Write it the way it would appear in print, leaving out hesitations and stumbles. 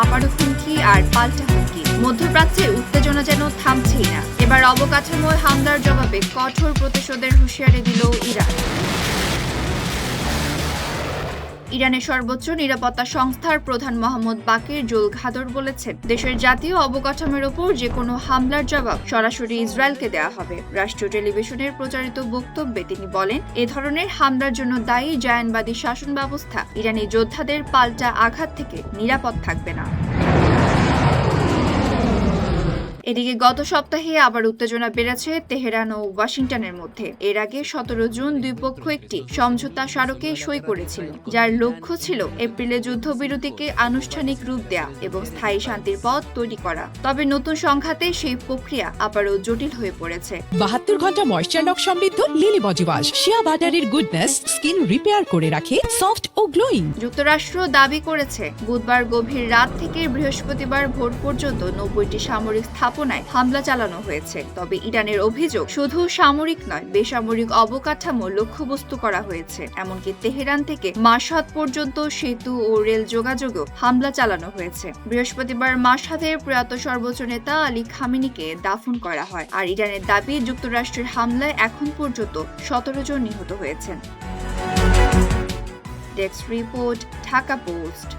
আবারও হুমকি আর পাল্টা হুমকি। মধ্যপ্রাচ্যে উত্তেজনা যেন থামছেই না। এবার অবকাঠামোয় হামলার জবাবে কঠোর প্রতিশোধের হুঁশিয়ারি দিল ইরান। ইরানের সর্বোচ্চ নিরাপত্তা সংস্থার প্রধান মোহাম্মদ বাকির জুল ঘাদর বলেছেন, দেশের জাতীয় অবকাঠামোর ওপর যে কোনো হামলার জবাব সরাসরি ইসরায়েলকে দেওয়া হবে। রাষ্ট্রীয় টেলিভিশনের প্রচারিত বক্তব্যে তিনি বলেন, এ ধরনের হামলার জন্য দায়ী জায়ানবাদী শাসন ব্যবস্থা ইরানি যোদ্ধাদের পাল্টা আঘাত থেকে নিরাপদ থাকবে না। এদিকে গত সপ্তাহে আবার উত্তেজনা বেড়েছে তেহরান ও ওয়াশিংটনের মধ্যে। এর আগে 17 জুন দুই পক্ষ একটি সমঝোতা স্মারকে সই করেছিল, যার লক্ষ্য ছিল এপ্রিলে যুদ্ধবিরতিকে আনুষ্ঠানিক রূপ দেয়া এবং স্থায়ী শান্তির পথ তৈরি করা। তবে নতুন সংঘাতে সেই প্রক্রিয়া আবারও জটিল হয়ে পড়েছে। 72 ঘন্টা ময়েশ্চার লক সমৃদ্ধ লিলি বডি ওয়াশ শিয়া বাটারের গুডনেস স্কিন রিপেয়ার করে রাখে সফট ও গ্লোয়িং। যুক্তরাষ্ট্র দাবি করেছে, বুধবার গভীর রাত থেকে বৃহস্পতিবার ভোর পর্যন্ত 90টি সামরিক স্থাপনায় হামলা চালানো হয়েছে। তবে ইরানের অভিযোগ, শুধু সামরিক নয়, বেসামরিক অবকাঠামো লক্ষ্যবস্তু করা হয়েছে। এমনকি তেহরান থেকে মাশহাদ পর্যন্ত সেতু ও রেল যোগাযোগেও হামলা চালানো হয়েছে। বৃহস্পতিবার মাশহাদের প্রয়াত সর্বোচ্চ নেতা আলী খামেনিকে দাফন করা হয়। আর ইরানের দাবি, যুক্তরাষ্ট্রের হামলায় এখন পর্যন্ত 17 জন নিহত হয়েছেন। Desk report, Dhaka post.